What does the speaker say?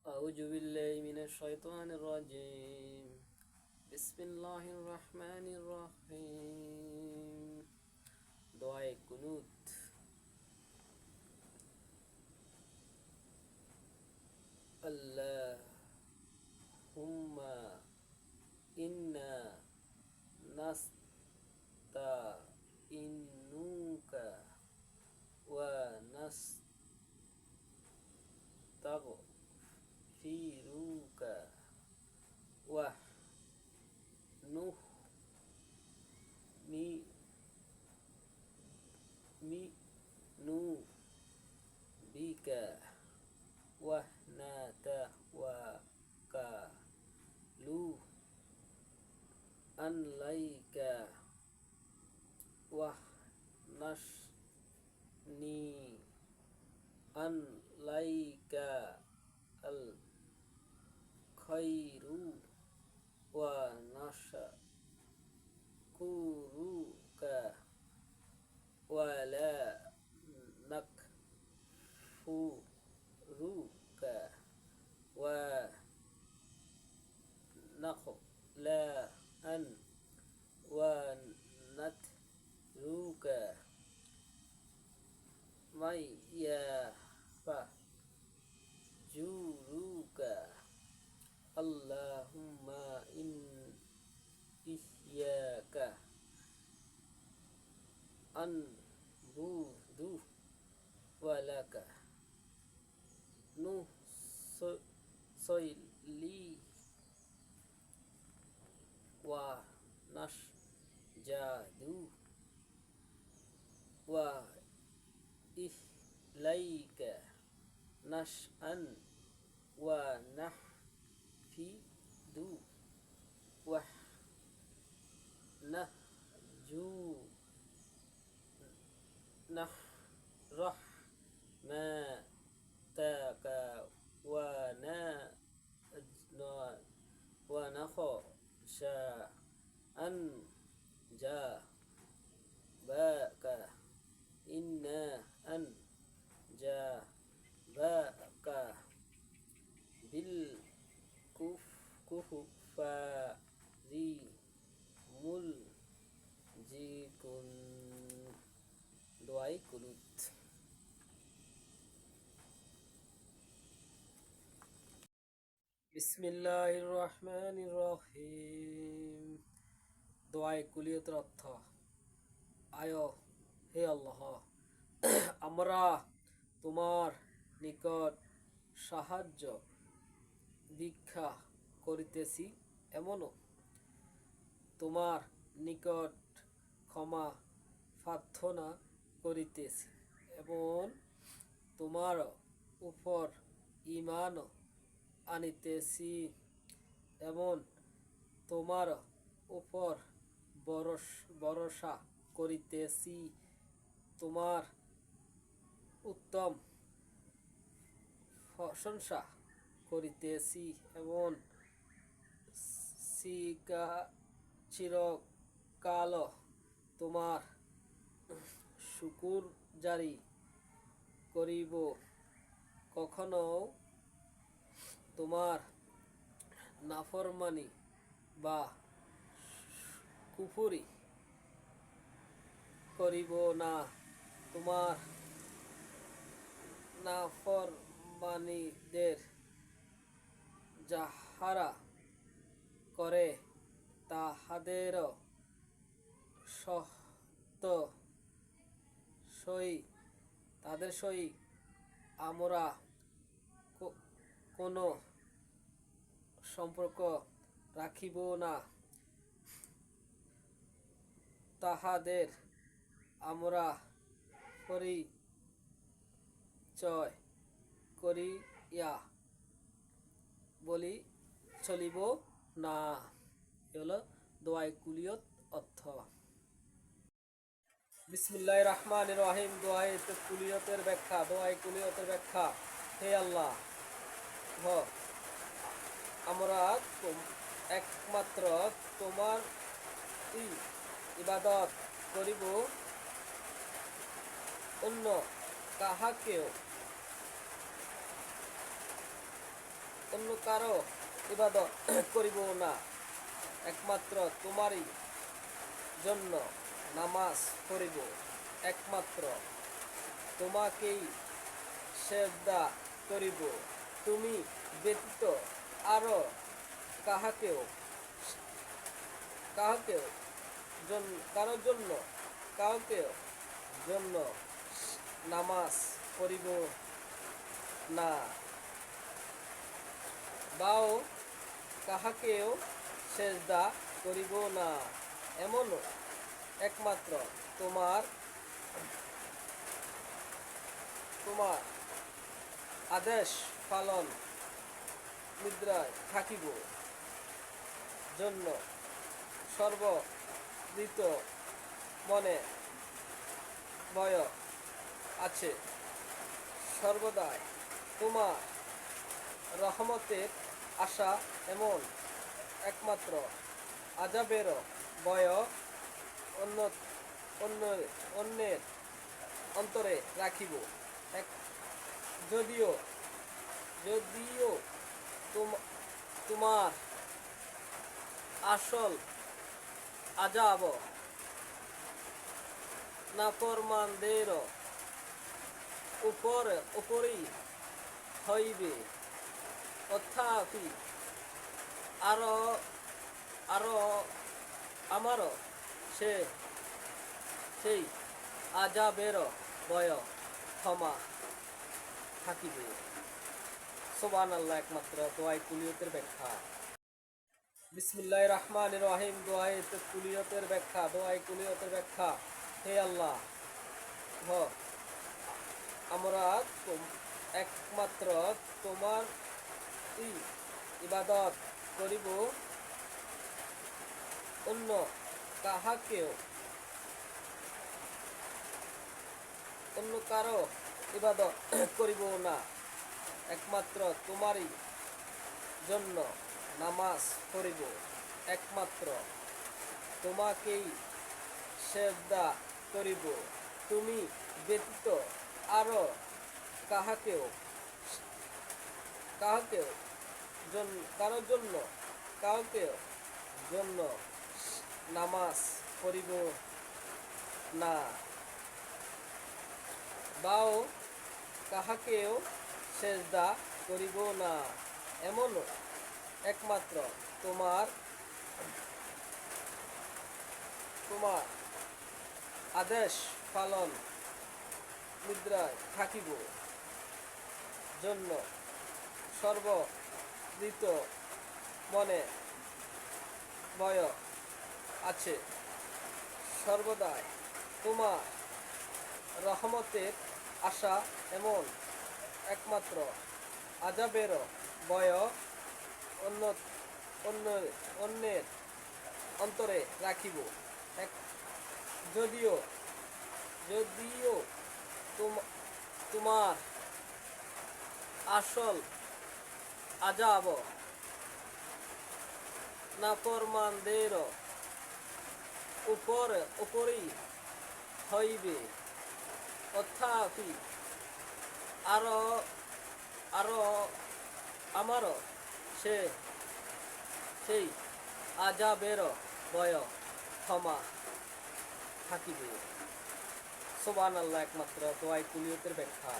أعوذ بالله من الشيطان الرجيم. بسم الله الرحمن الرحيم. دعاء কুনুত। আল্লাহুম্মা ইন্না নাস্তাইনুকা ওয়া নাস্তাগফিরুকা ওয়া নু'মিনু বিকা ওয়া নাতাওয়াক্কালু আলাইকা ওয়া নাসনি আলাইকা আল খায়রু ওয়া নাশকুরুকা ওয়া লা nakfuruka wa nakhla'an wa natruka mayyafa juruka Allahumma iyyaka anbudu walaka nusolli wa nasjadu wa ilaika nas'an wa nahfidu wa nahju rahmataka wa nakhsha an jabaka inna an jabaka bil kufari মুলজিকুন। দোয়াই কুনুত। বিসমিল্লাহির রহমানির রহিম। দোয়াই কুলিয়তের অর্থ। আয় হে আল্লাহ, আমরা তোমার নিকট সাহায্য ভিক্ষা করিতেছি, এমনও তোমার নিকট ক্ষমা প্রার্থনা করিতেছি, এবং তোমার উপর ঈমান আনিতেছি, এবং তোমার উপর ভরসা করিতেছি, তোমার উত্তম প্রশংসা করিতেছি, এবং চিরকাল তোমার শুকর জারি করিব, কখনো তোমার নাফরমানি বা কুফরি করিব না। তোমার নাফরমানীদের যাহারা করে তাহাদের সহিত আমরা কোনো সম্পর্ক রাখিব না। তাহাদের আমরা পরিচয় করিয়া বলি চলিব না। এ হলো দোয়াই কুলিয়ত অর্থ। বিসমিল্লাহির রহমানির রহিম। দোয়াই কুলিয়তের ব্যাখ্যা। দোয়াই কুলিয়তের ব্যাখ্যা। হে আল্লাহ, আমরা একমাত্র তোমার ইবাদত করিব, অন্য কাহাকেও অন্য কারো ইবাদত করিব না, একমাত্র তোমারই জন্য নামাজ পড়িব, একমাত্র তোমাকেই সেজদা করিব, তুমি ব্যতীত আরো কাহাকেও কাহাকেও কারোর জন্য কাউকেও জন্য নামাজ পড়িব না, বাও কাহাকেও সেজদা করিব না, এমন একমাত্র তোমার তোমার আদেশ পালন নিদ্রায় থাকিব জন্য সর্বদিত মনে ভয় আছে, সর্বদাই তোমার রহমতের আশা, এমন একমাত্র আজাবের ভয় অন্য অন্যের অন্তরে রাখিব, যদিও যদিও তোমার আসল আজাব নাফরমানদের উপরেই হইবে, তথাপি আরো আরো আমারও সেই আজাবের ভয় ক্ষমা থাকিবে। সুবহানাল্লাহ। একমাত্র দোয়াই কুলিয়তের ব্যাখ্যা। বিসমিল্লাহির রহমানির রহিম। দোয়াই কুলিয়তের ব্যাখ্যা। দোয়াই কুলিয়তের ব্যাখ্যা। হে আল্লাহ, আমরা একমাত্র তোমার ইবাদত করিব, অন্য কাহাকেও অন্য কারো ইবাদত করিব না, একমাত্র তোমারই জন্য নামাজ পড়িব, একমাত্র তোমাকেই সেজদা করিব, তুমি ব্যতীত আরো কাহাকেও কাহাকেও কারোর জন্য কাউকেও জন্য নামাজ পড়িব না, বাও কাহাকেও সেজদা করিব না, এমন একমাত্র তোমার আদেশ পালন নিদ্রায় থাকিব জন্য সর্বদিত মনে ভয় আছে, সর্বদাই তোমার রহমতের আশা, এমন একমাত্র আজাবের ভয় অন্যের অন্তরে রাখিব, যদিও যদিও তোমার আসল আজাব নাফরমানদের উপরেই হইবে, তথাপি আরো আরো আমারও সেই আজাবের ভয় ক্ষমা থাকিবে। সুবহানাল্লাহ। একমাত্র দোয়াই কুলিয়তের ব্যাখ্যা।